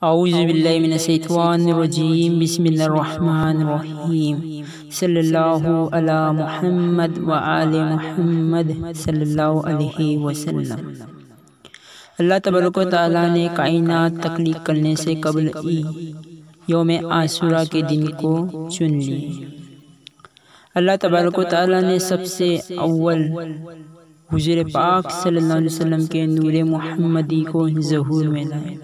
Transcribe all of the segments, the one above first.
اعوذ باللہ من الشیطان الرجیم بسم اللہ الرحمن الرحیم صلی اللہ علی محمد وآل محمد صلی اللہ علیہ وسلم۔ اللہ تبارک و تعالیٰ نے کائنات تخلیق کرنے سے قبل یوم عاشوراء کے دن کو چن لی۔ اللہ تبارک و تعالیٰ نے سب سے اول حضور پاک صلی اللہ علیہ وسلم کے نور محمدی کو ظہور میں لائے۔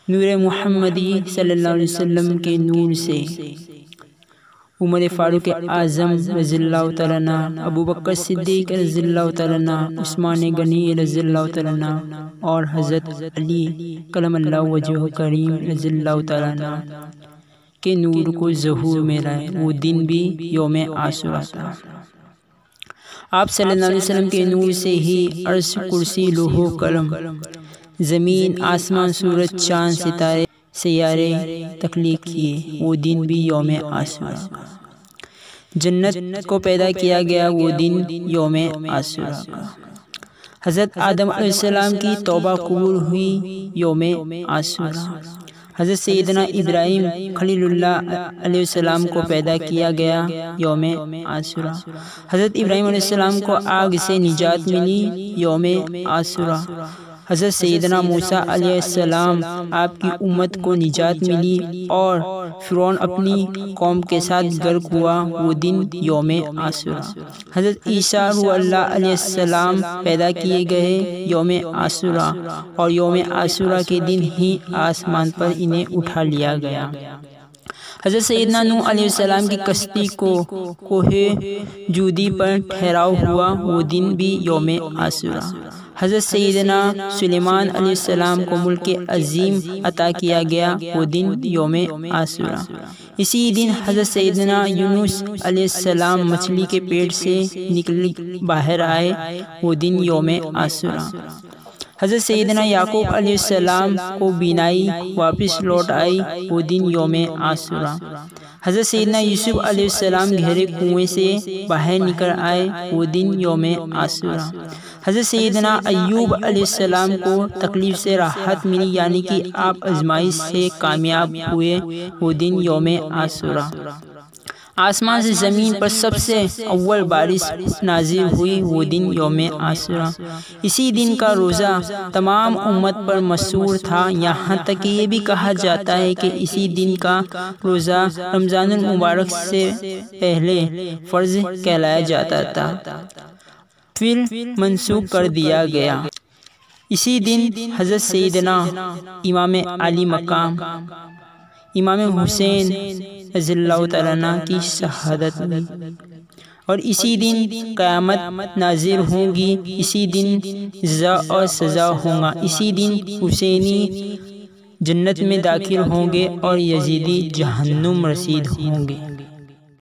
نور محمدی صلی اللہ علیہ وسلم کے نور سے عمر فاروق اعظم رضی اللہ تعالیٰ عنہ، ابو بکر صدیق رضی اللہ تعالیٰ عنہ، عثمان غنی رضی اللہ تعالیٰ عنہ اور حضرت علی کرم اللہ وجہہ کریم رضی اللہ تعالیٰ عنہ کے نور کو ظہور میں لائے۔ وہ دن بھی یوم عاشوراء تھا۔ آپ صلی اللہ علیہ وسلم کے نور سے ہی عرش، کرسی، لوح و قلم، زمین، آسمان، سورج، چاند، ستارے، سیارے تخلیق کیے۔ وہ دن بھی یوم عاشوراء۔ جنت کو پیدا کیا گیا، وہ دن یوم عاشوراء کا۔ حضرت آدم علیہ السلام کی توبہ قبول ہوئی، یوم عاشوراء۔ حضرت سیدنا ابراہیم خلیل اللہ علیہ السلام کو پیدا کیا گیا، یوم عاشوراء۔ حضرت ابراہیم علیہ السلام کو آگ سے نجات ملی، یوم عاشوراء۔ حضرت سیدنا موسیٰ علیہ السلام آپ کی امت کو نجات ملی اور فرعون اپنی قوم کے ساتھ غرق ہوا، وہ دن یوم عاشوراء۔ حضرت عیسیٰ روح اللہ علیہ السلام پیدا کیے گئے، یوم عاشوراء، اور یوم عاشوراء کے دن ہی آسمان پر انہیں اٹھا لیا گیا۔ حضرت سیدنا نوح علیہ السلام کی کشتی کو کوہ جودی پر ٹھہراؤ ہوا، وہ دن بھی یوم عاشوراء۔ حضرت سیدنا سلیمان علیہ السلام کو ملک عظیم عطا کیا گیا، وہ دن یوم عاشوراء۔ اسی دن حضرت سیدنا یونس علیہ السلام مچھلی کے پیٹ سے نکل باہر آئے، وہ دن یوم عاشوراء۔ حضرت سیدنا یعقوب علیہ السلام کو بینائی واپس لوٹ آئی، وہ دن یوم عاشوراء۔ حضرت سیدنا یوسف علیہ السلام گہرے کنویں سے باہر نکل آئے، وہ دن یوم عاشوراء۔ حضرت سیدنا ایوب علیہ السلام کو تکلیف سے راحت ملی، یعنی کہ آپ آزمائش سے کامیاب ہوئے، وہ دن یوم عاشوراء۔ آسمان سے زمین پر سب سے اول بارش نازل ہوئی، وہ دن یوم عاشوراء۔ اسی دن کا روزہ تمام امت پر مسحور تھا، یہاں تک کہ یہ بھی کہا جاتا ہے کہ اسی دن کا روزہ رمضان المبارک سے پہلے فرض کہلایا جاتا تھا، پھر منسوخ کر دیا گیا۔ اسی دن حضرت سیدنا امام علی مقام امام حسین رضی اللہ تعالیٰ عنہ کی شہادت ہوئی، اور اسی دن قیامت نازل ہوگی، اسی دن جزا اور سزا ہوگا، اسی دن حسینی جنت میں داخل ہوں گے اور یزیدی جہنم رسید ہوں گے۔